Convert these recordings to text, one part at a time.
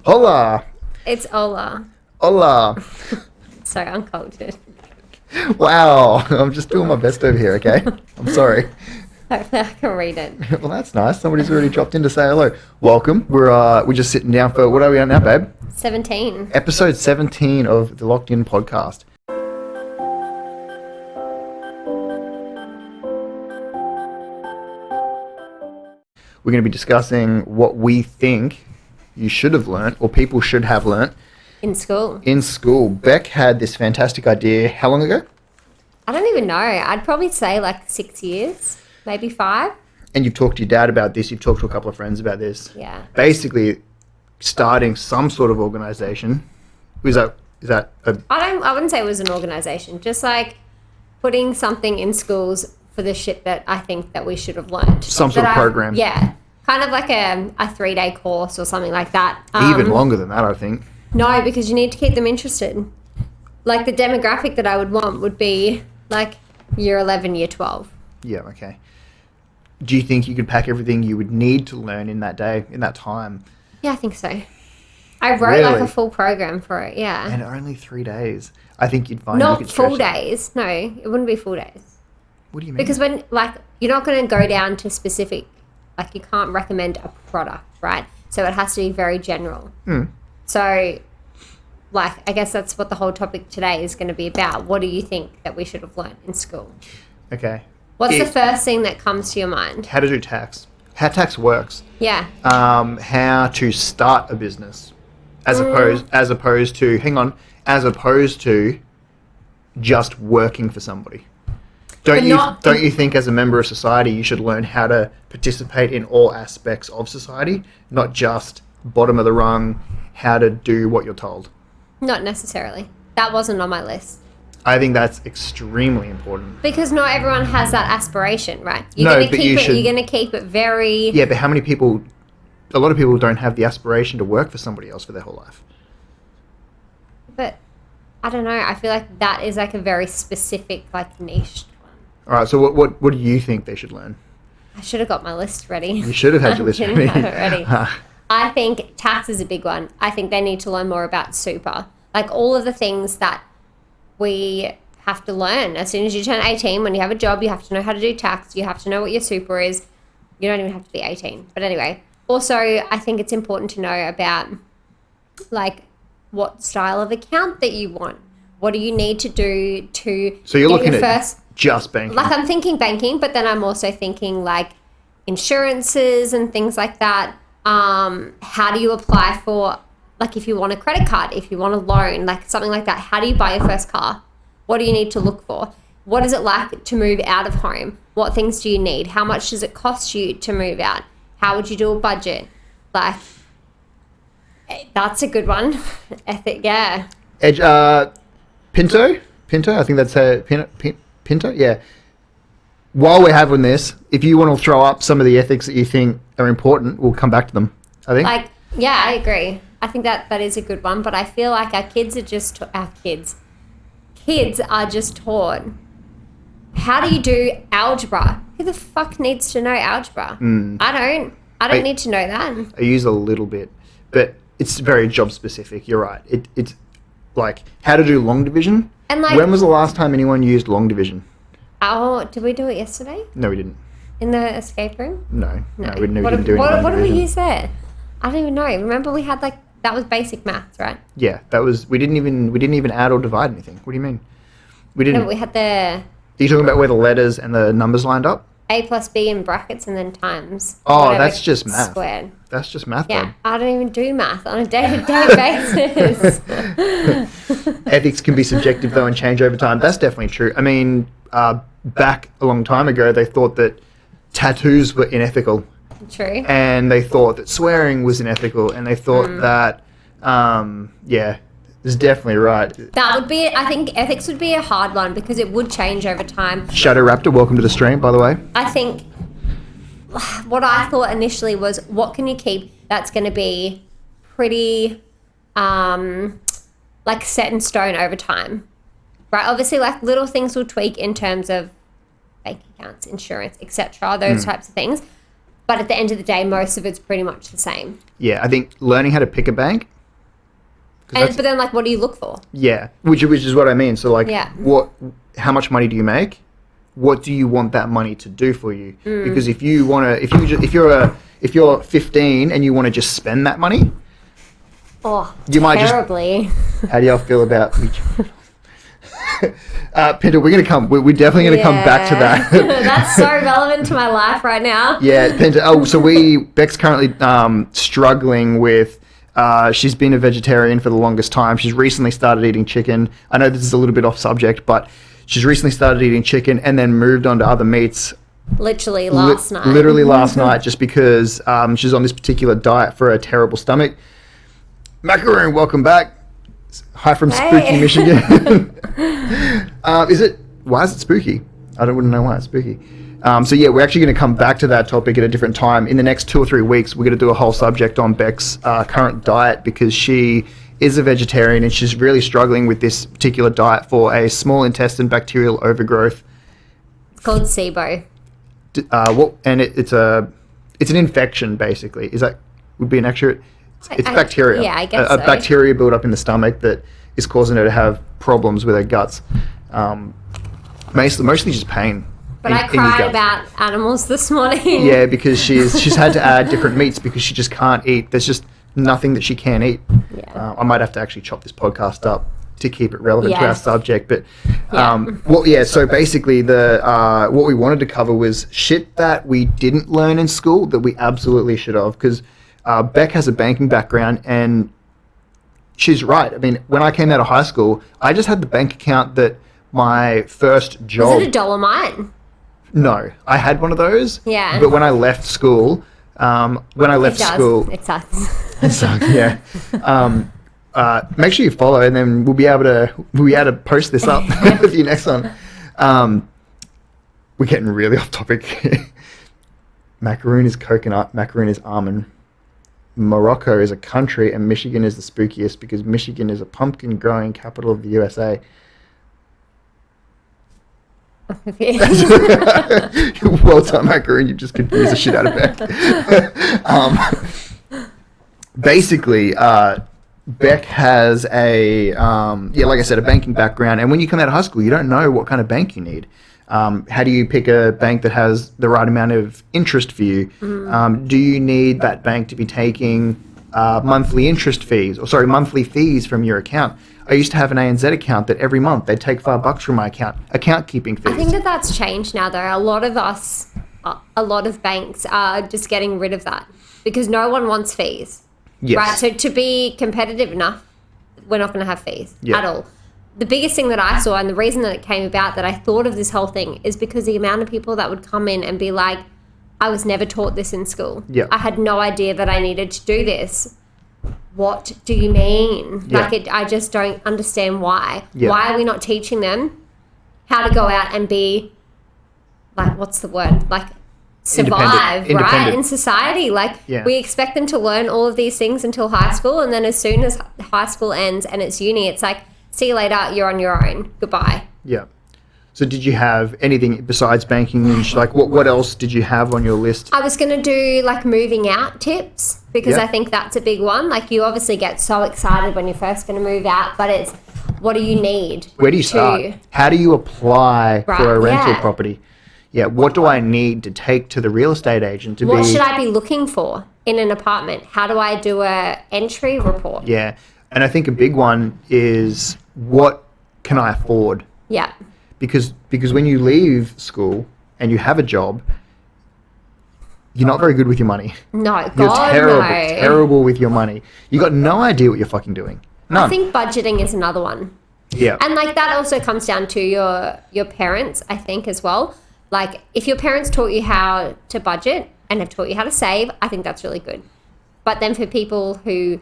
Hola. It's Ola. Hola. So uncultured. Wow. I'm just doing my best over here, okay? I'm sorry. Hopefully I can read it. Well, that's nice. Somebody's already dropped in to say hello. Welcome. We're just sitting down for, what are we on now, babe? 17. Episode 17 of the Locked In podcast. We're going to be discussing what we think you should have learnt, or people should have learnt. In school. In school. Bec had this fantastic idea. How long ago? I don't even know. I'd probably say like 6 years, maybe 5. And you've talked to your dad about this. You've talked to a couple of friends about this. Yeah. Basically, starting some sort of organisation. Is that a... I wouldn't say it was an organisation. Just like putting something in schools for the shit that I think that we should have learned. Some sort of program. Yeah. Kind of like a 3-day course or something like that. Even longer than that, I think. No, because you need to keep them interested. Like the demographic that I would want would be like year 11, year 12. Yeah, okay. Do you think you could pack everything you would need to learn in that day, in that time? Yeah, I think so. I wrote like a full program for it, yeah. And only 3 days. I think you'd find not you could stretch full days. No, it wouldn't be full days. What do you mean? Because when, like, you're not going to go down to specific, like, you can't recommend a product, right? So it has to be very general. So, like, I guess that's what the whole topic today is going to be about. What do you think that we should have learned in school? Okay. What's the first thing that comes to your mind? How to do tax. How tax works. Yeah. How to start a business. As opposed to just working for somebody. Don't you think as a member of society you should learn how to participate in all aspects of society, not just bottom of the rung, how to do what you're told? Not necessarily. That wasn't on my list. I think that's extremely important. Because not everyone has that aspiration, right? You're going to keep it very... Yeah, but how many people... A lot of people don't have the aspiration to work for somebody else for their whole life. But, I don't know. I feel like that is like a very specific, like, niche one. All right, so what do you think they should learn? I should have got my list ready. You should have had your list ready. Have it ready. I think tax is a big one. I think they need to learn more about super. Like, all of the things that we have to learn. As soon as you turn 18, when you have a job, you have to know how to do tax. You have to know what your super is. You don't even have to be 18. But anyway, also, I think it's important to know about, like, what style of account that you want. What do you need to do to So you're looking at first, just banking. Like, I'm thinking banking, but then I'm also thinking, like, insurances and things like that. How do you apply for, like, if you want a credit card, if you want a loan, like something like that? How do you buy your first car? What do you need to look for? What is it like to move out of home? What things do you need? How much does it cost you to move out? How would you do a budget? Like, that's a good one. Ethic, yeah. Pinto? I think that's Pinto? Yeah. While we're having this, if you want to throw up some of the ethics that you think are important, we'll come back to them, I think. Like, yeah, I agree. I think that is a good one, but I feel like our kids are just... Kids are just taught, how do you do algebra? Who the fuck needs to know algebra? I don't need to know that. I use a little bit, but it's very job specific. You're right. It's like how to do long division. And like, when was the last time anyone used long division? Oh, did we do it yesterday? No, we didn't. In the escape room? No, we didn't do any What long did we division. use there? I don't even know. Remember we had like, that was basic maths, right? Yeah, that was, we didn't even add or divide anything. What do you mean? We didn't. No, we had the... Are you talking about where the letters and the numbers lined up? A plus B in brackets and then times. Oh, that's just math. Squared. That's just math. Yeah, Bud. I don't even do math on a day-to-day basis. Ethics can be subjective though and change over time. That's definitely true. I mean, back a long time ago, they thought that tattoos were unethical. True. And they thought that swearing was unethical, and they thought that, yeah, it's definitely right. That would be, I think ethics would be a hard one because it would change over time. Shadow Raptor, welcome to the stream, by the way. I think what I thought initially was, what can you keep that's going to be pretty, like, set in stone over time, right? Obviously, like, little things will tweak in terms of bank accounts, insurance, etc., those types of things. But at the end of the day, most of it's pretty much the same. Yeah, I think learning how to pick a bank But then, like, what do you look for? Yeah, which is what I mean. So, like, Yeah. how much money do you make? What do you want that money to do for you? Because if you're 15 and you want to just spend that money, you might terribly. How do y'all feel about? Pinta, we're definitely gonna come back to that. That's so relevant to my life right now. Yeah, Pinta. So Bec's currently struggling with. She's been a vegetarian for the longest time. She's recently started eating chicken. I know this is a little bit off subject, but she's recently started eating chicken and then moved on to other meats. Literally last night. Literally last night, just because she's on this particular diet for a terrible stomach. Macaroon, welcome back. Hi from Spooky, Michigan. Why is it spooky? I wouldn't know why it's spooky. So yeah, we're actually going to come back to that topic at a different time. In the next 2 or 3 weeks, we're going to do a whole subject on Bec's current diet, because she is a vegetarian and she's really struggling with this particular diet for a small intestine bacterial overgrowth. It's called SIBO. It's an infection, basically. Would be an accurate? It's bacteria. Yeah, I guess a bacteria build up in the stomach that is causing her to have problems with her guts. Mostly just pain. But I cried about animals this morning. Yeah, because she's had to add different meats because she just can't eat. There's just nothing that she can eat. Yeah. I might have to actually chop this podcast up to keep it relevant to our subject. But so basically what we wanted to cover was shit that we didn't learn in school that we absolutely should have, because Bec has a banking background, and she's right. I mean, when I came out of high school, I just had the bank account that my first job... Was it a Dolomite? No, I had one of those. Yeah. But when I left school... It sucks. It sucks, yeah. Make sure you follow, and then we'll be able to post this up for your next one. We're getting really off topic. Macaroon is coconut, macaroon is almond. Morocco is a country, and Michigan is the spookiest because Michigan is a pumpkin growing capital of the USA. Well done, Macaroon. You just confused the shit out of Bec. Basically, Bec has like I said, a banking background, and when you come out of high school, you don't know what kind of bank you need. How do you pick a bank that has the right amount of interest for you? Do you need that bank to be taking monthly fees from your account? I used to have an ANZ account that every month they'd take $5 from my account keeping fees. I think that's changed now, though. A lot of banks are just getting rid of that because no one wants fees. Yes. Right? So to be competitive enough, we're not going to have fees at all. The biggest thing that I saw, and the reason that it came about, that I thought of this whole thing, is because the amount of people that would come in and be like, I was never taught this in school. Yeah. I had no idea that I needed to do this. What do you mean? Yeah. I just don't understand why. Yeah. Why are we not teaching them how to go out and be, like, what's the word? Like, survive, right? In society. Like, we expect them to learn all of these things until high school, and then as soon as high school ends and it's uni, it's like, see you later, you're on your own. Goodbye. Yeah. So did you have anything besides banking? And what else did you have on your list? I was going to do like moving out tips because I think that's a big one. Like you obviously get so excited when you're first going to move out, but it's what do you need? Where do you start? How do you apply for a rental property? Yeah. What do I need to take to the real estate agent to What should I be looking for in an apartment? How do I do a entry report? Yeah. And I think a big one is what can I afford? Yeah. Because when you leave school and you have a job, you're not very good with your money. No, You're terrible with your money. You got no idea what you're fucking doing. None. I think budgeting is another one. Yeah. And like that also comes down to your parents, I think, as well. Like if your parents taught you how to budget and have taught you how to save, I think that's really good. But then for people who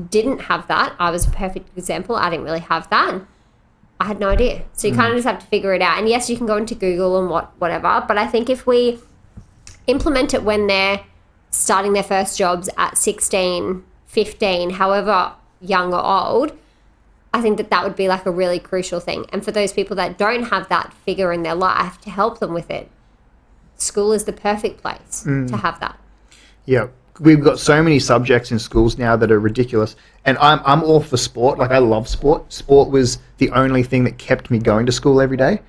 didn't have that, I was a perfect example. I didn't really have that. I had no idea. So you kind of just have to figure it out. And yes, you can go into Google and whatever. But I think if we implement it when they're starting their first jobs at 16, 15, however young or old, I think that would be like a really crucial thing. And for those people that don't have that figure in their life to help them with it, school is the perfect place to have that. Yeah. we've got so many subjects in schools now that are ridiculous. And I'm all for sport. Like, I love sport. Sport was the only thing that kept me going to school every day.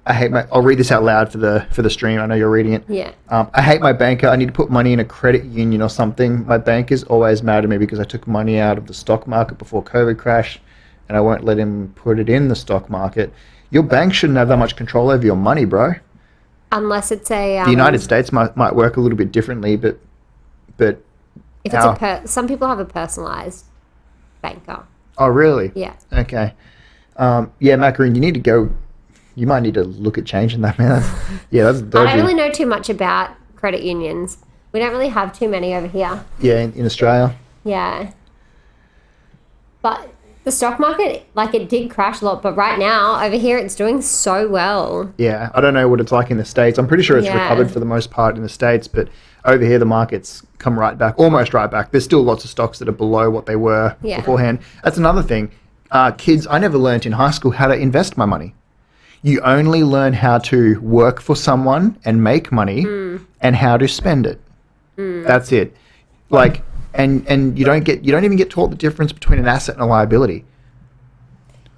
I'll read this out loud for the stream. I know you're reading it. Yeah. I hate my banker. I need to put money in a credit union or something. My banker's always mad at me because I took money out of the stock market before COVID crashed, and I won't let him put it in the stock market. Your bank shouldn't have that much control over your money, bro. Unless it's a... the United States might work a little bit differently, but if it's some people have a personalized banker. Oh, really? Yeah. Okay. Yeah, Macaroon, you need to go... You might need to look at changing that, man. That's dodgy. I don't really know too much about credit unions. We don't really have too many over here. Yeah, in Australia. Yeah. But the stock market, like, it did crash a lot, but right now, over here, it's doing so well. Yeah, I don't know what it's like in the States. I'm pretty sure it's recovered for the most part in the States, but over here, the market's come right back, almost right back. There's still lots of stocks that are below what they were beforehand. That's another thing. Kids, I never learned in high school how to invest my money. You only learn how to work for someone and make money and how to spend it. That's it. Like, and you don't even get taught the difference between an asset and a liability.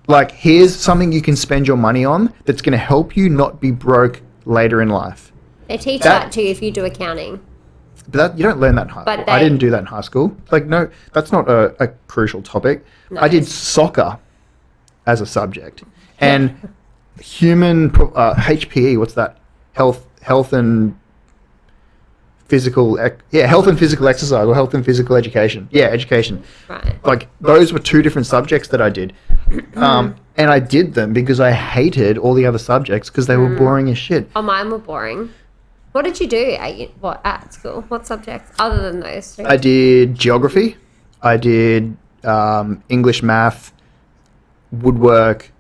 Like, here's something you can spend your money on that's going to help you not be broke later in life. They teach that to you if you do accounting. But you don't learn that in high school. I didn't do that in high school. Like, no, that's not a crucial topic. No. I did soccer as a subject. And HPE, what's that? Health and physical exercise, or health and physical education. Yeah, education. Right. Like, those were two different subjects that I did. And I did them because I hated all the other subjects because they were boring as shit. Oh, mine were boring. What did you do at school? What subjects other than those two? I did geography. I did English, math, woodwork.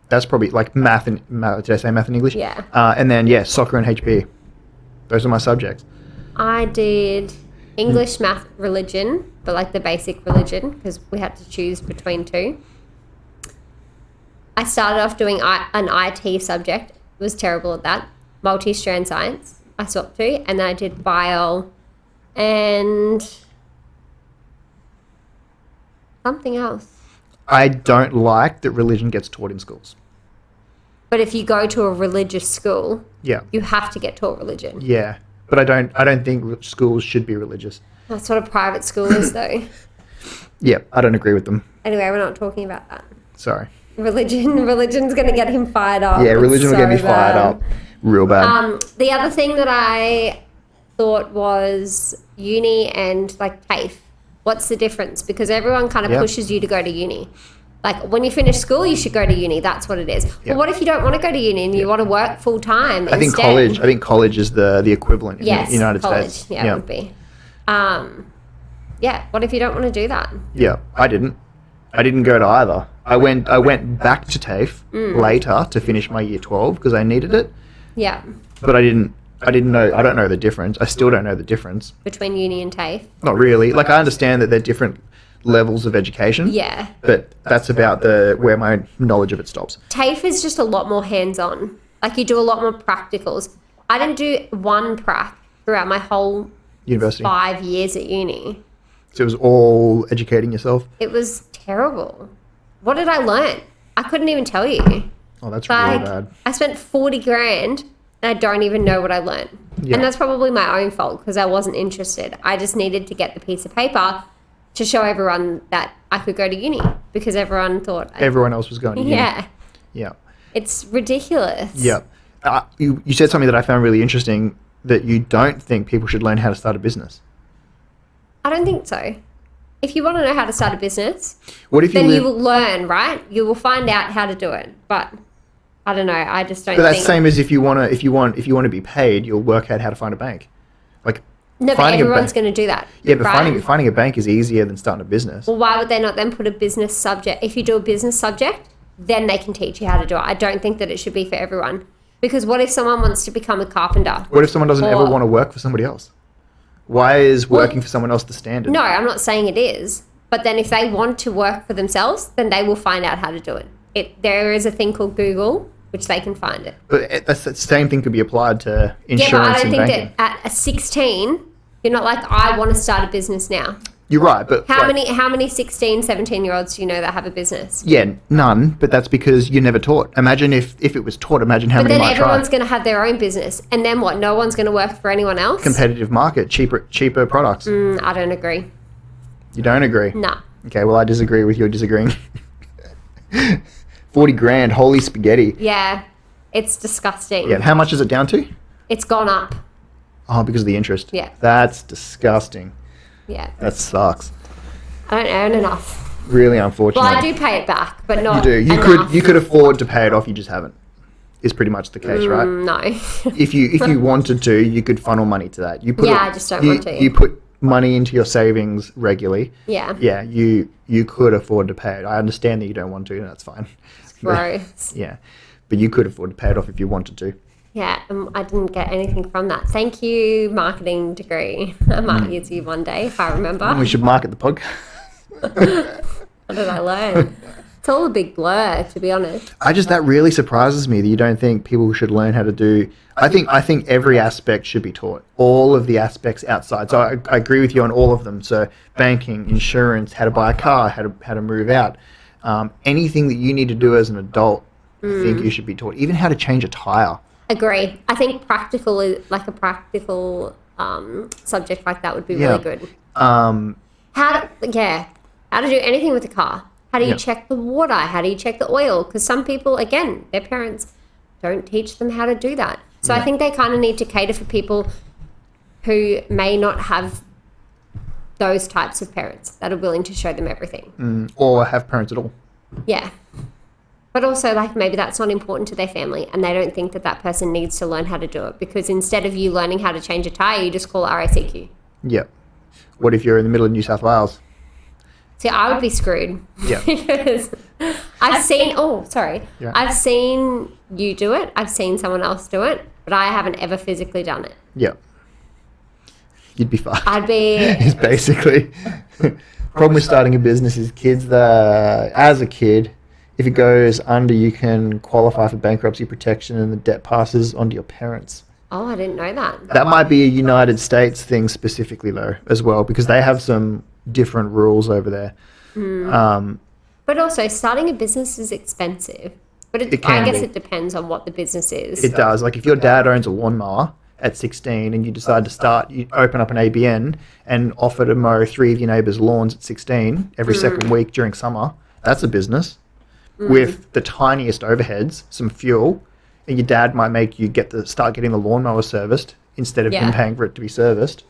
That's probably like math. Did I say math and English? Yeah. And then, soccer and HPE. Those are my subjects. I did English, math, religion, but like the basic religion because we had to choose between two. I started off doing an IT subject. It was terrible at that. Multi-strand science. I swapped to, and then I did bio and something else. I don't like that religion gets taught in schools. But if you go to a religious school, yeah, you have to get taught religion. Yeah, but I don't think schools should be religious. That's what a private school is, though. Yeah, I don't agree with them. Anyway, we're not talking about that. Sorry. Religion's going to get him fired up. Yeah, religion will get me fired up real bad. The other thing that I thought was uni and like TAFE. What's the difference? Because everyone kind of pushes you to go to uni. Like, when you finish school, you should go to uni. That's what it is. Yep. But what if you don't want to go to uni and you want to work full time? I think college is the equivalent in the United States. Yeah, it would be. What if you don't want to do that? Yeah, I didn't go to either. I went back to TAFE later to finish my year 12 because I needed it. Yeah. But I didn't know. I don't know the difference. I still don't know the difference between uni and TAFE. Not really. Like, I understand that they're different levels of education. Yeah. But that's about where my knowledge of it stops. TAFE is just a lot more hands-on. Like, you do a lot more practicals. I didn't do one prac throughout my whole university 5 years at uni. So it was all educating yourself? It was terrible. What did I learn? I couldn't even tell you. Oh, that's really bad. I spent 40 grand and I don't even know what I learned. Yeah. And that's probably my own fault because I wasn't interested. I just needed to get the piece of paper to show everyone that I could go to uni because everyone thought... Everyone else was going to uni. Yeah. Yeah. It's ridiculous. Yeah. You said something that I found really interesting, that you don't think people should learn how to start a business. I don't think so. If you want to know how to start a business, then you will learn, right? You will find out how to do it. But I don't know. I just don't think... But that's the same as if you want to be paid, you'll work out how to find a bank. Like... No, but everyone's going to do that. Yeah, but finding a bank is easier than starting a business. Well, why would they not then put a business subject? If you do a business subject, then they can teach you how to do it. I don't think that it should be for everyone. Because what if someone wants to become a carpenter? What if someone doesn't ever want to work for somebody else? Why is working for someone else the standard? No, I'm not saying it is. But then if they want to work for themselves, then they will find out how to do it. There is a thing called Google which they can find it. But that's the same thing could be applied to insurance Yeah, but I don't and think banking. that at 16, you're not like, I want to start a business now. You're right, but How many 16, 17-year-olds do you know that have a business? Yeah, none. But that's because you're never taught. Imagine if it was taught. Imagine how many might try. But then everyone's going to have their own business, and then what? No one's going to work for anyone else. Competitive market, cheaper products. I don't agree. You don't agree? No. Okay, well I disagree with your disagreeing. 40 grand, holy spaghetti. Yeah, it's disgusting. Yeah, how much is it down to? It's gone up. Oh, because of the interest. Yeah. That's disgusting. Yeah. That sucks. I don't earn enough. Really unfortunate. Well, I do pay it back, but not You do. enough. You could afford to pay it off. You just haven't. Is pretty much the case, right? No. If you wanted to, you could funnel money to that. I just don't want to. You put money into your savings regularly. Yeah. Yeah, you could afford to pay it. I understand that you don't want to, and that's fine. Gross. Yeah, but you could afford to pay it off if you wanted to. Yeah, I didn't get anything from that. Thank you, marketing degree. I might use you one day if I remember. We should market the podcast. What did I learn? It's all a big blur, to be honest. That really surprises me that you don't think people should learn how to do. I think every aspect should be taught. All of the aspects outside. So I agree with you on all of them. So banking, insurance, how to buy a car, how to move out, anything that you need to do as an adult. I think you should be taught. Even how to change a tire. Agree. I think practical is like a practical subject like that would be really good. How to do anything with a car. How do you check the water? How do you check the oil? Because some people, again, their parents don't teach them how to do that. So I think they kind of need to cater for people who may not have those types of parents that are willing to show them everything. Or have parents at all. Yeah. But also, like, maybe that's not important to their family and they don't think that person needs to learn how to do it because instead of you learning how to change a tyre, you just call RACQ. Yeah. What if you're in the middle of New South Wales? See, I would be screwed. Yeah. Because I've seen you do it. I've seen someone else do it, but I haven't ever physically done it. Yeah. You'd be fine. I'd be... It's basically... Problem with starting a business is as a kid... If it goes under, you can qualify for bankruptcy protection and the debt passes onto your parents. Oh, I didn't know that. That might be a United States thing specifically, though, as well, because they have some different rules over there. But also, starting a business is expensive. But I guess it depends on what the business is. It does. Like, if your dad owns a lawnmower at 16 and you decide to start, you open up an ABN and offer to mow 3 of your neighbours' lawns at 16 every second week during summer, that's a business. With the tiniest overheads, some fuel, and your dad might make you start getting the lawnmower serviced instead of him paying for it to be serviced.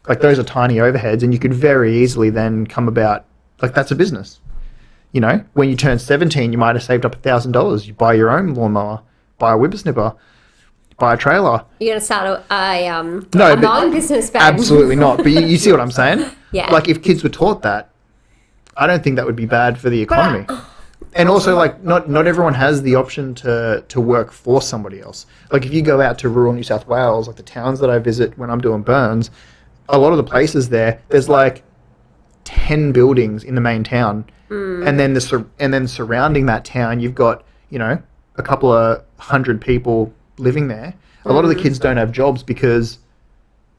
Like, those are tiny overheads, and you could very easily then come about, like, that's a business. You know, when you turn 17, you might have saved up $1,000. You buy your own lawnmower, buy a whippersnipper, buy a trailer. You're going to start a mowing business, babe. Absolutely not. But you see what I'm saying? Yeah. Like, if kids were taught that, I don't think that would be bad for the economy. And also, like, not everyone has the option to work for somebody else. Like, if you go out to rural New South Wales, like the towns that I visit when I'm doing burns, a lot of the places there's like 10 buildings in the main town, and then surrounding that town, you've got, you know, a couple of 100 people living there. A lot of the kids don't have jobs because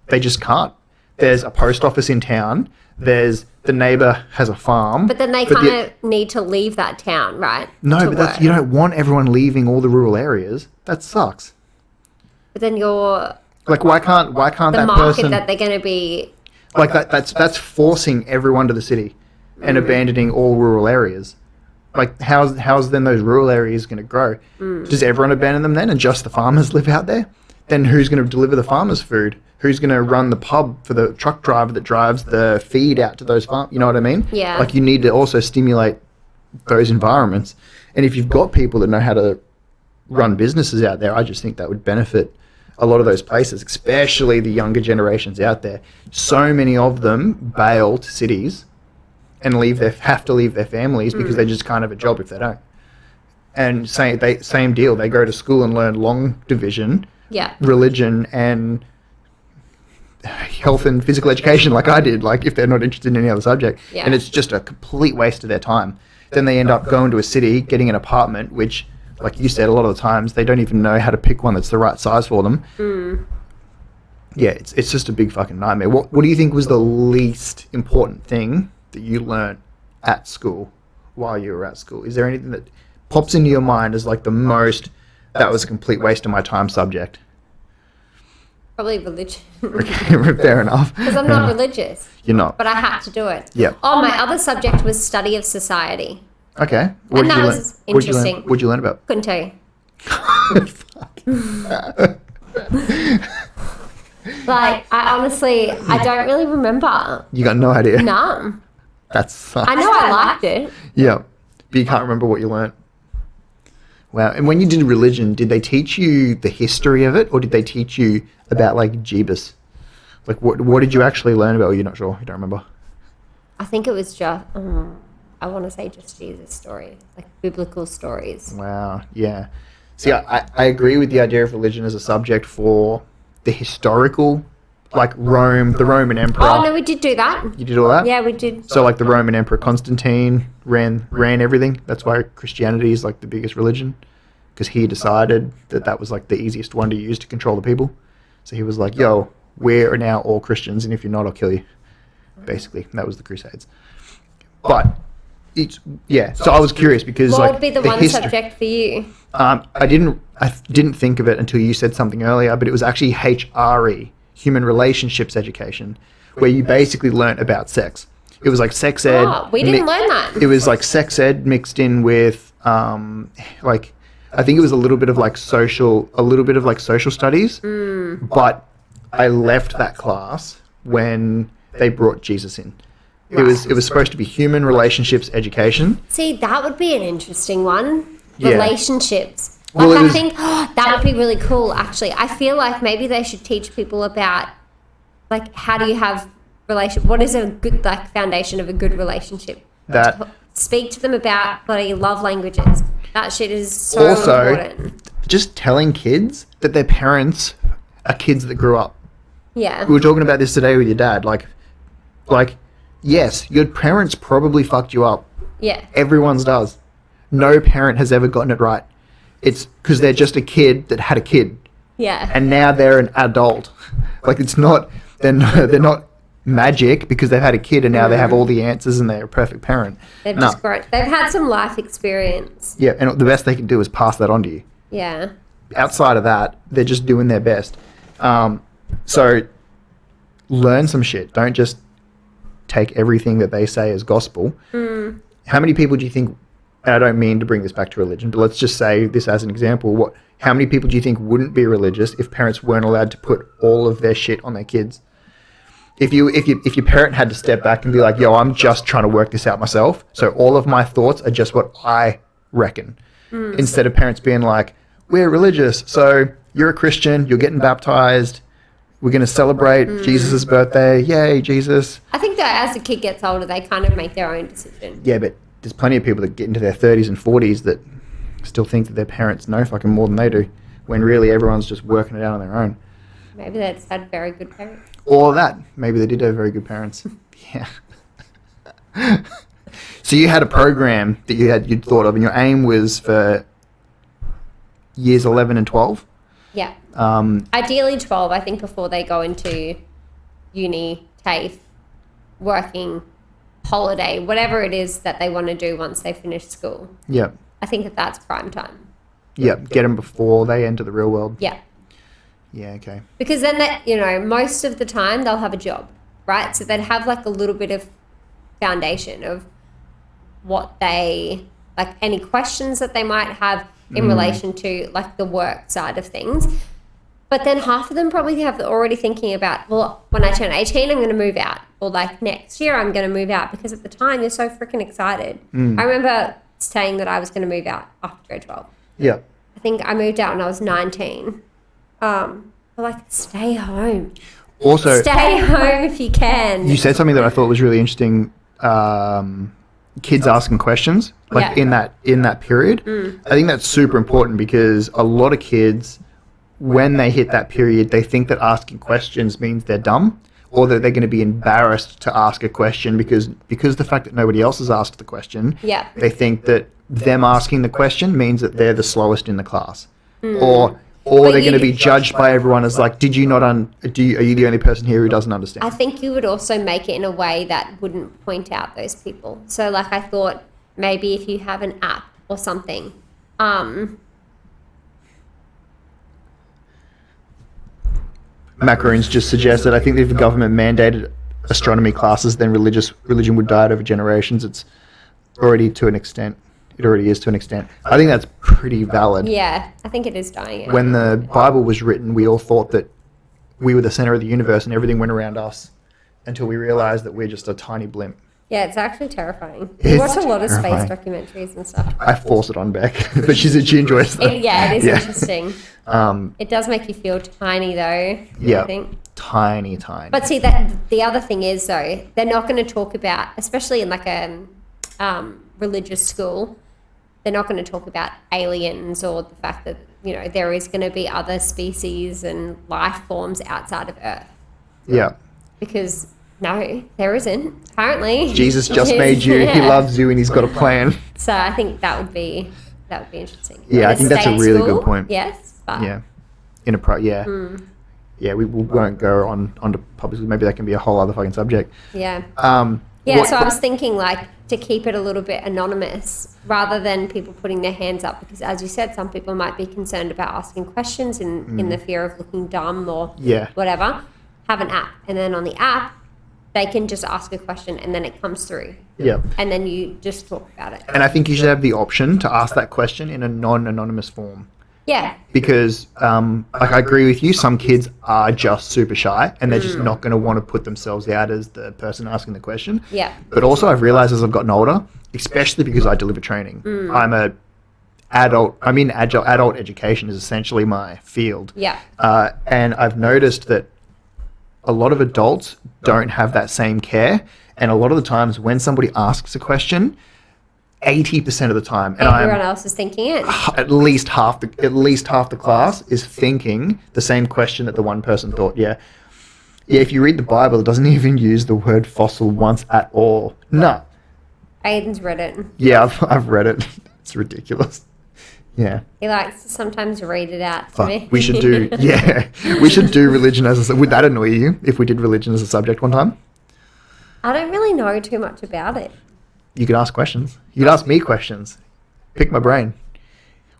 they just can't. There's a post office in town. There's the neighbour has a farm. But then they kind of need to leave that town, right? No, but you don't want everyone leaving all the rural areas. That sucks. But then you're... Like, why can't the that market person... that they're going to be... Like, that's forcing everyone to the city and abandoning all rural areas. Like, how's then those rural areas going to grow? Does everyone abandon them then and just the farmers live out there? Then who's going to deliver the farmers' food? Who's going to run the pub for the truck driver that drives the feed out to those farms? You know what I mean? Yeah. Like, you need to also stimulate those environments. And if you've got people that know how to run businesses out there, I just think that would benefit a lot of those places, especially the younger generations out there. So many of them bail to cities and have to leave their families because they just can't have a job if they don't. And same deal. They go to school and learn long division, religion, and health and physical education like I did, like if they're not interested in any other subject. And it's just a complete waste of their time. Then they end up going to a city, getting an apartment, which like you said, a lot of the times they don't even know how to pick one that's the right size for them. Yeah, it's just a big fucking nightmare. What do you think was the least important thing that you learnt at school while you were at school? Is there anything that pops into your mind as like the most, that was a complete waste of my time subject? Probably religion. Fair enough. Because I'm not religious. You're not. But I had to do it. Yeah. Oh, my other subject was study of society. Okay. And that was interesting. What'd you learn about? Couldn't tell you. Like, I don't really remember. You got no idea. No. That sucks. I know I liked it. Yeah. But you can't remember what you learnt. Wow. And when you did religion, did they teach you the history of it, or did they teach you about like Jeebus? Like what did you actually learn about? Or you're not sure? You don't remember? I think it was just, I want to say just Jesus stories, like biblical stories. Wow. Yeah. See, I agree with the idea of religion as a subject for the historical, like Rome, the Roman Emperor. Oh, no, we did do that. You did all that? Yeah, we did. So like the Roman Emperor Constantine ran everything. That's why Christianity is like the biggest religion, because he decided that was like the easiest one to use to control the people. So he was like, yo, we're now all Christians, and if you're not, I'll kill you. Basically, that was the Crusades. But so I was curious because what like would be the one subject for you? I didn't think of it until you said something earlier, but it was actually HRE, Human Relationships Education, where you basically learnt about sex. It was like sex ed. Oh, we didn't learn that. It was like sex ed mixed in with like, I think it was a little bit of like social studies. But I left that class when they brought Jesus in. It was supposed to be human relationships education. See, that would be an interesting one. Yeah. Relationships. Well, I think that would be really cool, actually. I feel like maybe they should teach people about, like, how do you have what is a good, like, foundation of a good relationship? Speak to them about bloody love languages. That shit is so important. Just telling kids that their parents are kids that grew up. Yeah. We were talking about this today with your dad. Like, yes, your parents probably fucked you up. Yeah. Everyone's does. No parent has ever gotten it right. It's because they're just a kid that had a kid. Yeah. And now they're an adult. Like, it's not, they're not magic because they've had a kid and now they have all the answers and they're a perfect parent. They've just grown. They've had some life experience. Yeah, and the best they can do is pass that on to you. Yeah. Outside of that, they're just doing their best. So learn some shit. Don't just take everything that they say as gospel. How many people do you think, and I don't mean to bring this back to religion, but let's just say this as an example, how many people do you think wouldn't be religious if parents weren't allowed to put all of their shit on their kids? If your parent had to step back and be like, yo, I'm just trying to work this out myself, so all of my thoughts are just what I reckon. Instead of parents being like, we're religious, so you're a Christian, you're getting baptized, we're going to celebrate Jesus' birthday, yay, Jesus. I think that as the kid gets older, they kind of make their own decision. Yeah, but there's plenty of people that get into their 30s and 40s that still think that their parents know fucking more than they do, when really everyone's just working it out on their own. Maybe they just had very good parents. Or that. Maybe they did have very good parents. Yeah. So you had a program that you'd thought of, and your aim was for years 11 and 12? Yeah. Ideally 12, I think, before they go into uni, TAFE, working, holiday, whatever it is that they want to do once they finish school. Yeah. I think that's prime time. Yeah, get them before they enter the real world. Yeah. Yeah, okay. Because then, most of the time they'll have a job, right? So they'd have like a little bit of foundation of what they, like any questions that they might have in relation to like the work side of things. But then half of them probably have already thinking about, well, when I turn 18, I'm going to move out. Or like next year, I'm going to move out. Because at the time, you're so freaking excited. I remember saying that I was going to move out after grade 12. Yeah. I think I moved out when I was 19. Like, stay home. Also, stay home if you can. You said something that I thought was really interesting. Kids asking questions, like in that period. I think that's super important because a lot of kids, when they hit that period, they think that asking questions means they're dumb, or that they're going to be embarrassed to ask a question because the fact that nobody else has asked the question. Yeah. They think that them asking the question means that they're the slowest in the class, or they're going to be judged by everyone as like, did you not are you the only person here who doesn't understand? I think you would also make it in a way that wouldn't point out those people. So like I thought maybe if you have an app or something, Macaroons just suggested, I think that if the government mandated astronomy classes, then religion would die out over generations. It's already to an extent. It already is to an extent. I think that's pretty valid. Yeah, I think it is dying out. When the Bible was written, we all thought that we were the center of the universe and everything went around us until we realized that we're just a tiny blimp. Yeah, it's actually terrifying. We watch a lot of space documentaries and stuff. I force it on Bec, but she enjoys that. It is interesting. It does make you feel tiny though. Yeah, I think. Tiny. But see, that the other thing is though, they're not going to talk about, especially in like a religious school, they're not going to talk about aliens or the fact that, there is going to be other species and life forms outside of Earth. Yeah. Because no, there isn't, apparently. Jesus just made you. Yeah. He loves you and he's got a plan. So I think that would be interesting. Yeah, I think that's a really good point. Yes. But yeah. Yeah, we won't go on to public. Maybe that can be a whole other fucking subject. Yeah. So I was thinking like to keep it a little bit anonymous rather than people putting their hands up, because as you said, some people might be concerned about asking questions in the fear of looking dumb or whatever. Have an app, and then on the app they can just ask a question and then it comes through. Yeah. And then you just talk about it. And I think you should have the option to ask that question in a non-anonymous form. Yeah. Because, I agree with you, some kids are just super shy and they're just not going to want to put themselves out as the person asking the question. Yeah. But also I've realized as I've gotten older, especially because I deliver training, adult education is essentially my field. Yeah. And I've noticed that a lot of adults don't have that same care. And a lot of the times when somebody asks a question, 80% of the time, and everyone else is thinking it. At least half the class is thinking the same question that the one person thought. Yeah. If you read the Bible, it doesn't even use the word fossil once at all. No. Aiden's read it. Yeah, I've read it. It's ridiculous. Yeah. He likes to sometimes read it out to me. We should do religion as a. Would that annoy you if we did religion as a subject one time? I don't really know too much about it. You could ask questions. You could ask me questions. Pick my brain.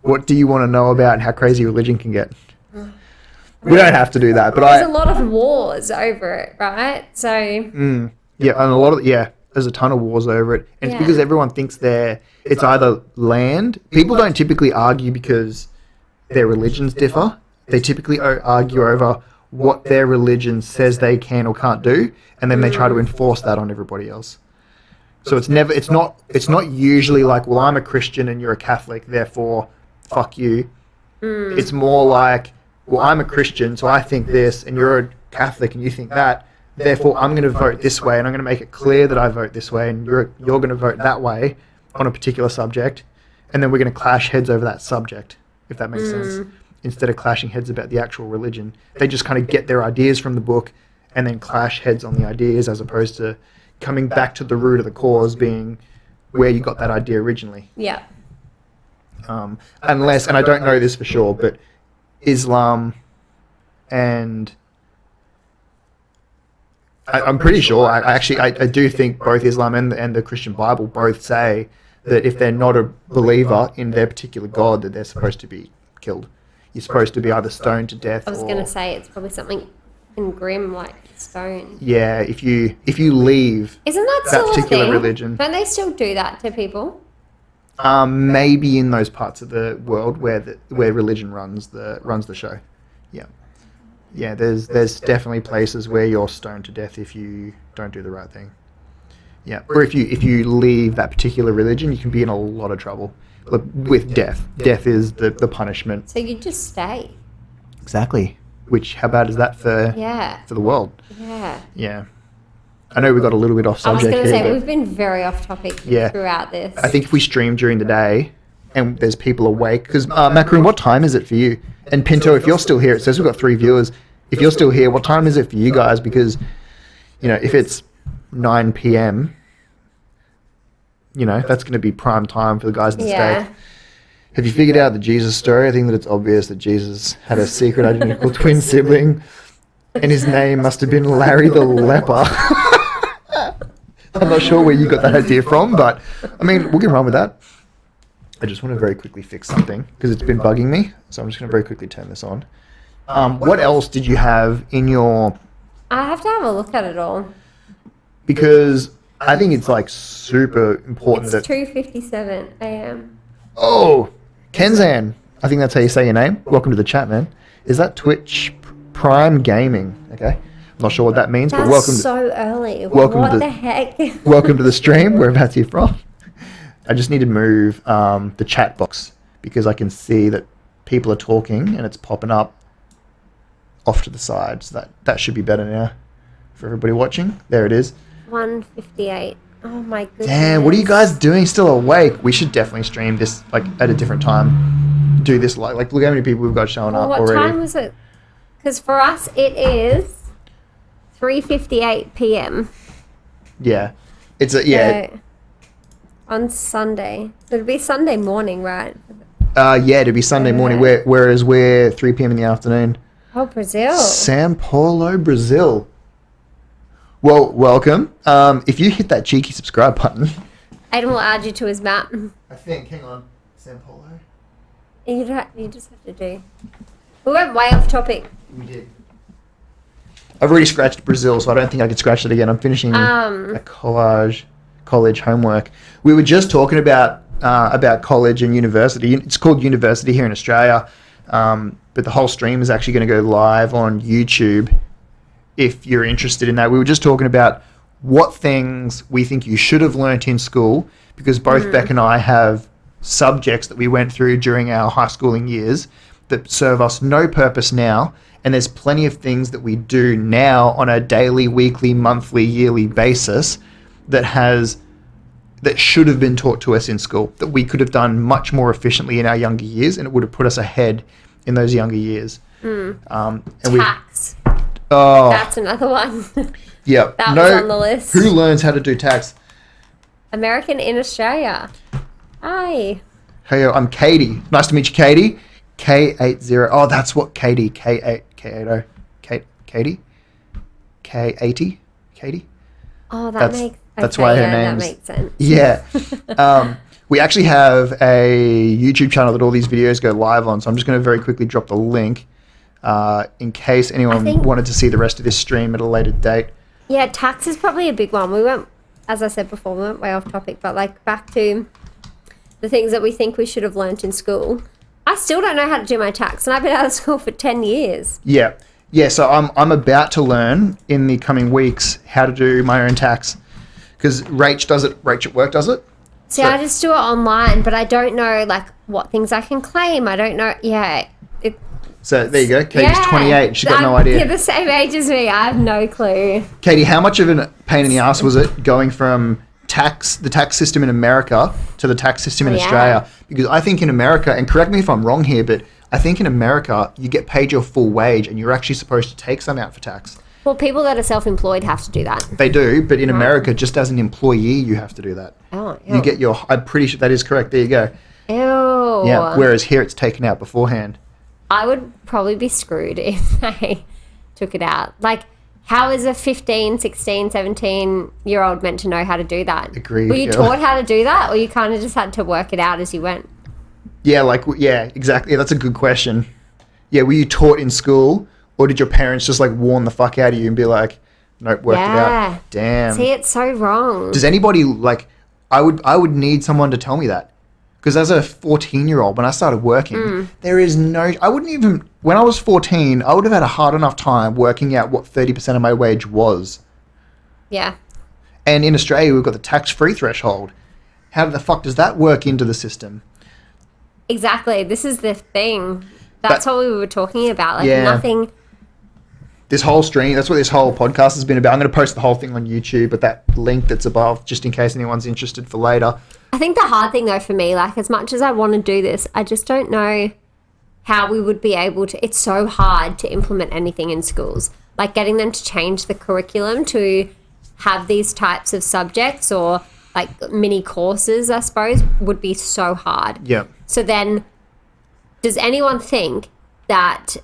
What do you want to know about how crazy religion can get? We don't have to do that, but there's a lot of wars over it, right? So and there's a ton of wars over it, and it's because everyone thinks it's either land. People don't typically argue because their religions differ. They typically argue over what their religion says they can or can't do, and then they try to enforce that on everybody else. So it's not usually like, well, I'm a Christian and you're a Catholic, therefore fuck you. It's more like, well, I'm a Christian, so I think this, and you're a Catholic and you think that, therefore I'm going to vote this way, and I'm going to make it clear that I vote this way, and you're going to vote that way on a particular subject, and then we're going to clash heads over that subject, if that makes sense. Instead of clashing heads about the actual religion, they just kind of get their ideas from the book and then clash heads on the ideas, as opposed to coming back to the root of the cause being where you got that idea originally. Yeah. Unless, and I don't know this for sure, but Islam and I'm pretty sure, I do think both Islam and the Christian Bible both say that if they're not a believer in their particular God, that they're supposed to be killed. You're supposed to be either stoned to death. I was going to say it's probably something in grim like stone. Yeah, if you leave Isn't that still particular a thing? religion. Don't they still do that to people? Maybe in those parts of the world where religion runs the show. Yeah. Yeah, there's definitely places where you're stoned to death if you don't do the right thing. Yeah, or if you leave that particular religion, you can be in a lot of trouble with death. Death is the punishment. So you just stay. Exactly. Which, how bad is that for the world? Yeah. Yeah. I know we got a little bit off subject here. I was going to say, we've been very off topic throughout this. I think if we stream during the day and there's people awake, because Macaroon, what time is it for you? And Pinto, if you're still here, it says we've got 3 viewers. If you're still here, what time is it for you guys? Because, if it's 9 p.m., that's going to be prime time for the guys in the Yeah. States. Have you figured out the Jesus story? I think that it's obvious that Jesus had a secret identical twin sibling, and his name must have been Larry the Leper. I'm not sure where you got that idea from, but I mean, we can run with that. I just want to very quickly fix something because it's been bugging me, so I'm just going to very quickly turn this on. What else did you have in your... I have to have a look at it all. Because I think it's like super important It's that... 2:57 a.m. Oh, Kenzan. I think that's how you say your name. Welcome to the chat, man. Is that Twitch Prime Gaming? Okay. I'm not sure what that means, but That's welcome to... so early. welcome What to- the heck? Welcome to the stream. Whereabouts are you from? I just need to move the chat box because I can see that people are talking and it's popping up off to the side. So that should be better now for everybody watching. There it is. 1:58. Oh my goodness. Damn, what are you guys doing still awake? We should definitely stream this like at a different time. Do this like look how many people we've got showing Well, up what already. time was it? Because for us it is 3:58 p.m. Yeah. It's a yeah. So, on Sunday. It'd be Sunday morning, right? Yeah, it'd be Sunday morning whereas we're 3 p.m. in the afternoon. Oh, Brazil. Sao Paulo, Brazil. Well, welcome. If you hit that cheeky subscribe button. Aiden will add you to his map. I think, hang on. Sao Paulo? You just have to do. We went way off topic. We did. I've already scratched Brazil, so I don't think I could scratch it again. I'm finishing a college homework. We were just talking about college and university. It's called university here in Australia, but the whole stream is actually going to go live on YouTube if you're interested in that. We were just talking about what things we think you should have learnt in school, because both Bec and I have subjects that we went through during our high schooling years that serve us no purpose now, and there's plenty of things that we do now on a daily, weekly, monthly, yearly basis that should have been taught to us in school, that we could have done much more efficiently in our younger years, and it would have put us ahead in those younger years. Tax. Oh, That's another one. yeah. That was on the list. Who learns how to do tax? American in Australia. Hi. Hey, I'm Katie. Nice to meet you, Katie. K80. Oh, that's what Katie. K80. Katie? K80? Katie? Oh, that's why her that name's... makes sense. Yeah. We actually have a YouTube channel that all these videos go live on, so I'm just going to very quickly drop the link in case anyone wanted to see the rest of this stream at a later date. Yeah, tax is probably a big one. We went, as I said before, we went way off topic, but like back to the things that we think we should have learnt in school. I still don't know how to do my tax, and I've been out of school for 10 years. Yeah. So I'm about to learn in the coming weeks how to do my own tax, because Rach does it. Rach at work does it. See, I just do it online, but I don't know like what things I can claim. I don't know. Yeah. So there you go. Katie's 28. She's got no idea. You're the same age as me. I have no clue. Katie, how much of a pain in the ass was it going from the tax system in America to the tax system in Australia? Because I think in America, and correct me if I'm wrong here, but I think in America you get paid your full wage and you're actually supposed to take some out for tax. Well, people that are self-employed have to do that. They do, but in America, just as an employee, you have to do that. Oh, ew. You get I'm pretty sure that is correct. There you go. Ew. Yeah. Whereas here, it's taken out beforehand. I would probably be screwed if they took it out. Like, how is a 15, 16, 17-year-old meant to know how to do that? Agreed. Were you taught how to do that, or you kind of just had to work it out as you went? Yeah, exactly. Yeah, that's a good question. Yeah, were you taught in school, or did your parents just like warn the fuck out of you and be like, nope, work it out? Damn. See, it's so wrong. Does anybody like? I would need someone to tell me that, because as a 14-year-old, when I started working, there is no. I wouldn't even. When I was 14, I would have had a hard enough time working out what 30% of my wage was. Yeah. And in Australia, we've got the tax-free threshold. How the fuck does that work into the system? Exactly. This is the thing. That's what we were talking about. Like nothing. This whole stream, that's what this whole podcast has been about. I'm going to post the whole thing on YouTube, but that link that's above, just in case anyone's interested for later. I think the hard thing though for me, like as much as I want to do this, I just don't know how we would be able to. It's so hard to implement anything in schools. Like getting them to change the curriculum to have these types of subjects, or like mini courses, I suppose, would be so hard. Yeah. So then, does anyone think that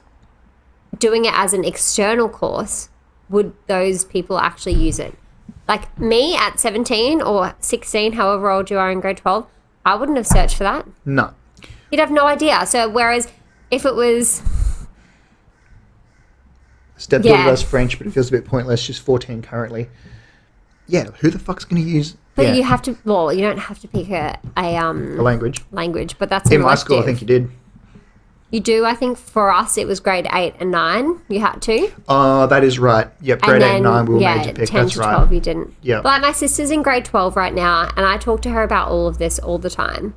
doing it as an external course, would those people actually use it? Like me at 17 or 16, however old you are in grade 12, I wouldn't have searched for that. No. You'd have no idea. So whereas if it was... Stepdaughter does French, but it feels a bit pointless. She's 14 currently. Yeah, who the fuck's going to use... But you have to... Well, you don't have to pick a language. Language, but that's in my school, I think you did. You do. I think for us, it was grade 8 and 9. You had to. Oh, that is right. Yep, grade 8 and 9 we were made to pick. 10 That's to right. 12 you didn't. Yeah. But like my sister's in grade 12 right now, and I talk to her about all of this all the time.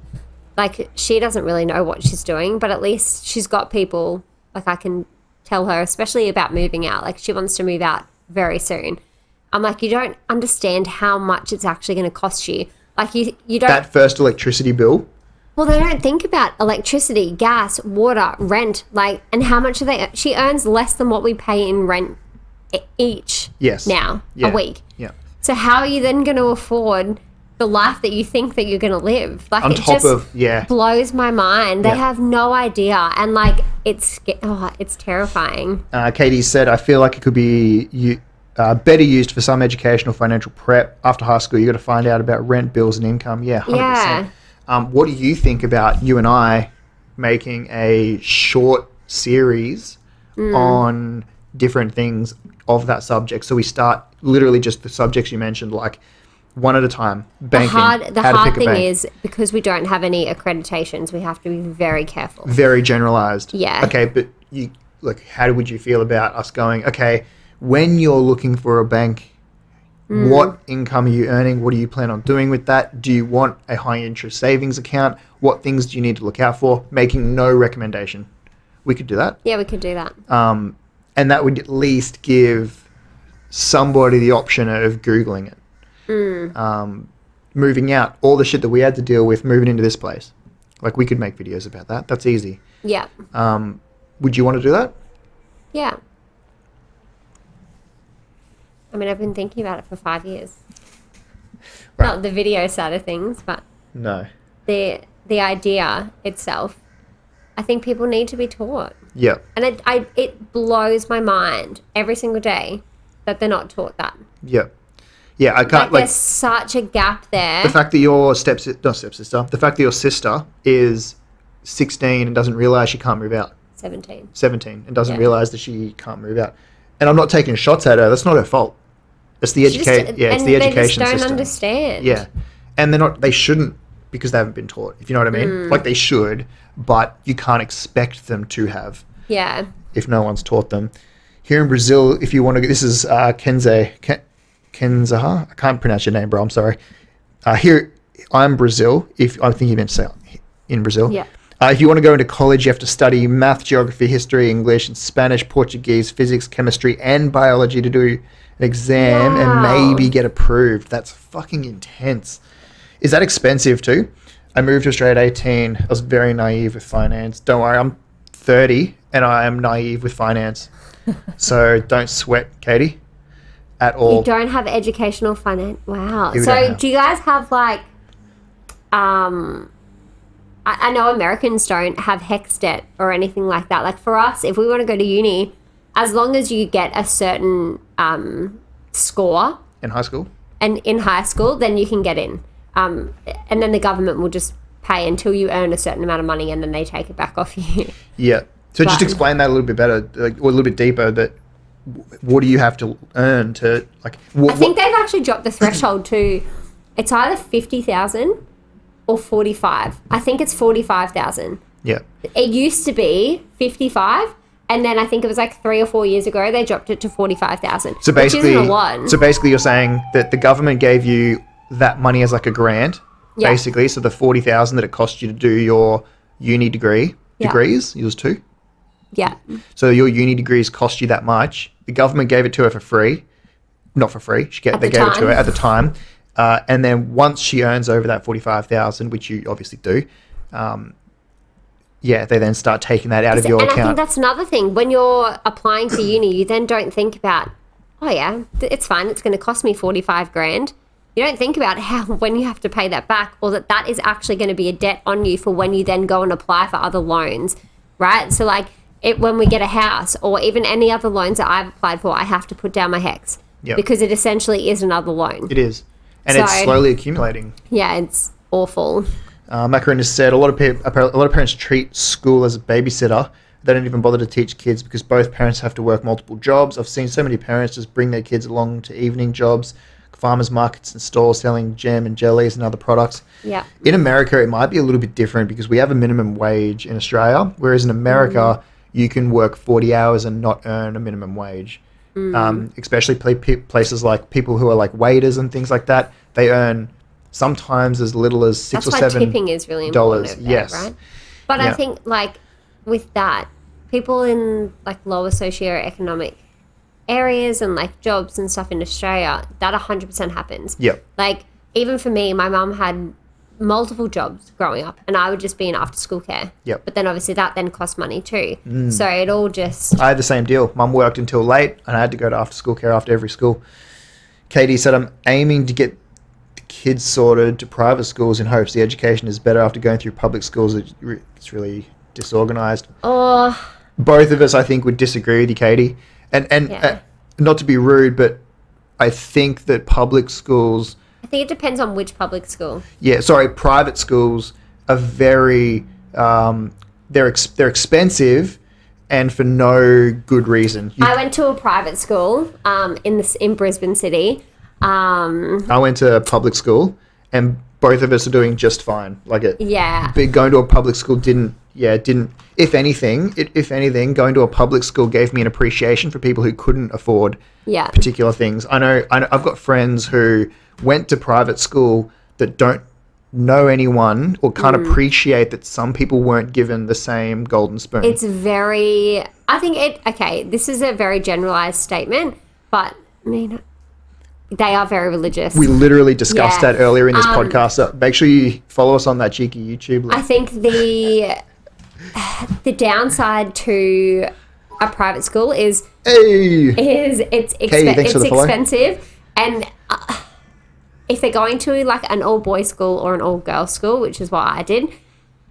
Like, she doesn't really know what she's doing, but at least she's got people, like, I can tell her, especially about moving out. Like, she wants to move out very soon. I'm like, you don't understand how much it's actually going to cost you. Like, you don't... That first electricity bill. Well, they don't think about electricity, gas, water, rent, like, and how much are they... She earns less than what we pay in rent each now, a week. Yeah. So how are you then going to afford the life that you think that you're going to live? Like, On it top just of, blows my mind. They have no idea. And, like, it's terrifying. Katie said, I feel like it could be better used for some educational financial prep. After high school, you got to find out about rent, bills, and income. Yeah, 100%. Yeah. What do you think about you and I making a short series on different things of that subject? So we start literally just the subjects you mentioned, like one at a time. Banking. The hard thing is, because we don't have any accreditations, we have to be very careful. Very generalized. Yeah. Okay, but how would you feel about us going, okay, when you're looking for a bank, what income are you earning? What do you plan on doing with that? Do you want a high interest savings account? What things do you need to look out for? Making no recommendation. We could do that. Yeah, we could do that. And that would at least give somebody the option of Googling it. Moving out, all the shit that we had to deal with moving into this place. Like, we could make videos about that. That's easy. Yeah. Would you want to do that? Yeah. I mean, I've been thinking about it for 5 years. Right. Not the video side of things, but no, the idea itself. I think people need to be taught. Yeah. And it blows my mind every single day that they're not taught that. Yeah. Yeah, I can't, there's such a gap there. The fact that your the fact that your sister is 16 and doesn't realise she can't move out. 17 and doesn't realise that she can't move out. And I'm not taking shots at her. That's not her fault. It's the education. It's the education system. They just don't understand. Yeah, and they shouldn't, because they haven't been taught. If you know what I mean. Like, they should, but you can't expect them to have. Yeah. If no one's taught them. Here in Brazil, if you want to, this is Kenzaha. I can't pronounce your name, bro. I'm sorry. Here, I'm Brazil. I think you meant to say in Brazil. Yeah. If you want to go into college, you have to study math, geography, history, English, and Spanish, Portuguese, physics, chemistry, and biology to do an exam and maybe get approved. That's fucking intense. Is that expensive too? I moved to Australia at 18. I was very naive with finance. Don't worry, I'm 30 and I am naive with finance. So don't sweat, Katie, at all. You don't have educational finance. Wow. So do you guys have like... I know Americans don't have HECS debt or anything like that. Like, for us, if we want to go to uni, as long as you get a certain score in high school, then you can get in. And then the government will just pay until you earn a certain amount of money, and then they take it back off you. Yeah. So just explain that a little bit better, or a little bit deeper. That what do you have to earn to like? I think they've actually dropped the threshold to, it's either 50,000 or 45. I think it's 45,000. Yeah. It used to be 55, and then I think it was like 3 or 4 years ago they dropped it to 45,000. So basically, which isn't a lot. So basically, you're saying that the government gave you that money as like a grant, basically. So the 40,000 that it cost you to do your uni degrees, yours too. Yeah. So your uni degrees cost you that much. The government gave it to her for free, not for free. They gave it to her at the time. And then once she earns over that 45,000, which you obviously do, they then start taking that out of your account. And I think that's another thing. When you're applying for uni, you then don't think about, oh yeah, it's fine. It's going to cost me 45 grand. You don't think about how when you have to pay that back, or that is actually going to be a debt on you for when you then go and apply for other loans, right? So like when we get a house or even any other loans that I've applied for, I have to put down my HECS because it essentially is another loan. It is. And it's slowly accumulating. Yeah, it's awful. Macarena said a lot of parents treat school as a babysitter. They don't even bother to teach kids because both parents have to work multiple jobs. I've seen so many parents just bring their kids along to evening jobs, farmers markets and stores selling jam and jellies and other products. Yeah. In America, it might be a little bit different because we have a minimum wage in Australia, whereas in America, you can work 40 hours and not earn a minimum wage. Especially places like people who are like waiters and things like that. They earn sometimes as little as $6 or $7. That's why tipping is really important over there, yes. right? But I think like with that, people in like lower socioeconomic areas and like jobs and stuff in Australia, that 100% happens. Yep. Like even for me, my mum had multiple jobs growing up and I would just be in after school care. Yep. But then obviously that then cost money too. So it all just... I had the same deal. Mum worked until late and I had to go to after school care after every school. Katie said, I'm aiming to get the kids sorted to private schools in hopes the education is better after going through public schools. It's really disorganised. Oh... Both of us, I think, would disagree with you, Katie. And not to be rude, but I think that public schools... I think it depends on which public school. Yeah, sorry, private schools are very... they're expensive and for no good reason. I went to a private school in Brisbane City. I went to public school and both of us are doing just fine. Like going to a public school didn't. If anything, going to a public school gave me an appreciation for people who couldn't afford particular things. I know. I've got friends who went to private school that don't know anyone or can't appreciate that some people weren't given the same golden spoon. It's very. I think this is a very generalized statement, but I mean, they are very religious. We literally discussed that earlier in this podcast. So make sure you follow us on that cheeky YouTube link. I think the downside to a private school is it's expensive, and if they're going to like an all boys school or an all girls school, which is what I did,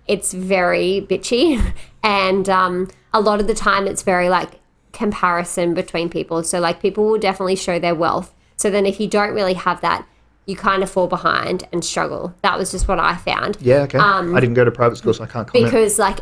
it's very bitchy, and a lot of the time it's very like comparison between people. So like people will definitely show their wealth. So then if you don't really have that, you kind of fall behind and struggle. That was just what I found. Yeah, okay. I didn't go to private school, so I can't comment. Because like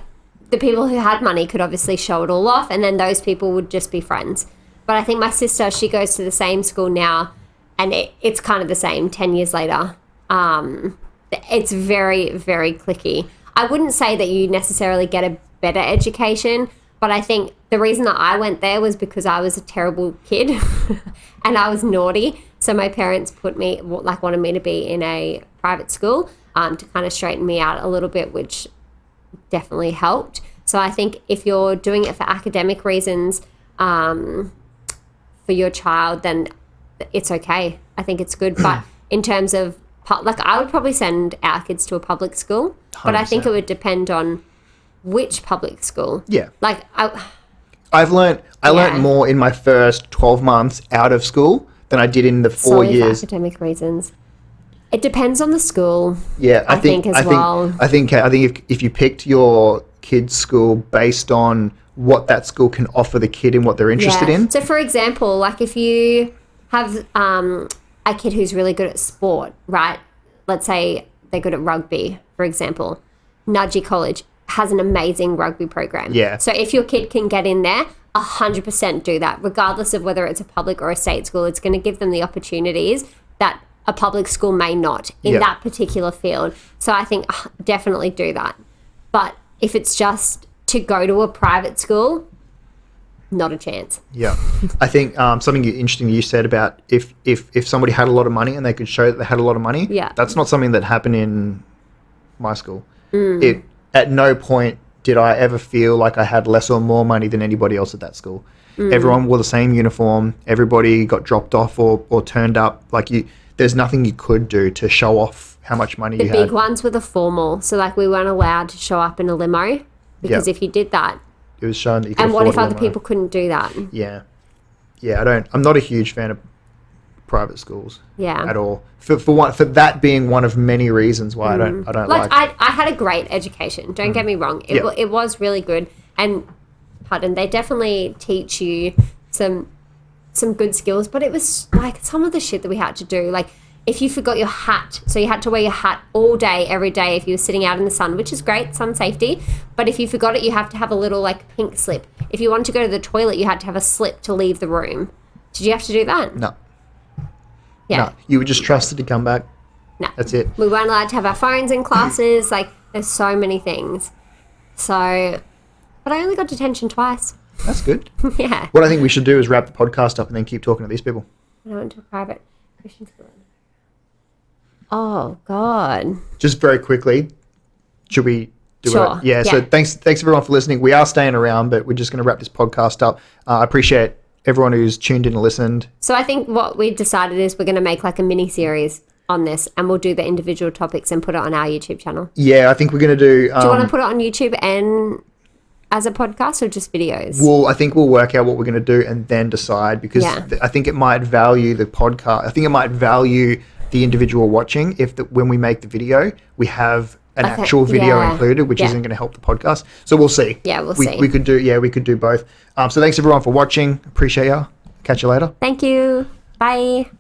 the people who had money could obviously show it all off, and then those people would just be friends. But I think my sister, she goes to the same school now, and it's kind of the same 10 years later. It's very, very cliquey. I wouldn't say that you necessarily get a better education, but I think the reason that I went there was because I was a terrible kid and I was naughty. So my parents wanted me to be in a private school to kind of straighten me out a little bit, which definitely helped. So I think if you're doing it for academic reasons for your child, then it's okay. I think it's good. But in terms of, I would probably send our kids to a public school, 100%. But I think it would depend on which public school. Yeah. Like I learned more in my first 12 months out of school than I did in the 4 years. For academic reasons. It depends on the school. Yeah, I think if you picked your kid's school based on what that school can offer the kid and what they're interested in. So for example, like if you have a kid who's really good at sport, right? Let's say they're good at rugby, for example. Nudgee College has an amazing rugby program. Yeah. So if your kid can get in there, 100% do that, regardless of whether it's a public or a state school. It's going to give them the opportunities that a public school may not in that particular field. So I think definitely do that. But if it's just to go to a private school, not a chance. Yeah. I think something interesting you said about if somebody had a lot of money and they could show that they had a lot of money, that's not something that happened in my school. At no point did I ever feel like I had less or more money than anybody else at that school. Everyone wore the same uniform. Everybody got dropped off or turned up. There's nothing you could do to show off how much money you had. The big ones were the formal. So we weren't allowed to show up in a limo because if you did that, it was shown that you could and afford what if a other limo. people couldn't do that? Yeah. I'm not a huge fan of private schools. Yeah. At all. For that being one of many reasons why I don't like. I had a great education. Don't get me wrong. It was really good. And they definitely teach you some good skills, but it was like some of the shit that we had to do. Like if you forgot your hat, so you had to wear your hat all day, every day if you were sitting out in the sun, which is great, sun safety. But if you forgot it, you have to have a little like pink slip. If you wanted to go to the toilet, you had to have a slip to leave the room. Did you have to do that? No. Yeah. No. You were just trusted to come back. No. That's it. We weren't allowed to have our phones in classes. Like there's so many things. So, but I only got detention twice. That's good. Yeah. What I think we should do is wrap the podcast up and then keep talking to these people. I went to a private Christian school. Oh, God. Just very quickly, should we do Sure. it? Yeah, so thanks everyone for listening. We are staying around, but we're just going to wrap this podcast up. I appreciate everyone who's tuned in and listened. So I think what we decided is we're going to make like a mini series on this, and we'll do the individual topics and put it on our YouTube channel. Yeah, I think we're going to do... do you want to put it on YouTube and as a podcast or just videos? Well, I think we'll work out what we're going to do and then decide, because I think it might value the podcast. I think it might value the individual watching if when we make the video, we have an actual video included, which isn't going to help the podcast. So we'll see. Yeah, we'll see. We could do both. So thanks everyone for watching. Appreciate ya. Catch you later. Thank you. Bye.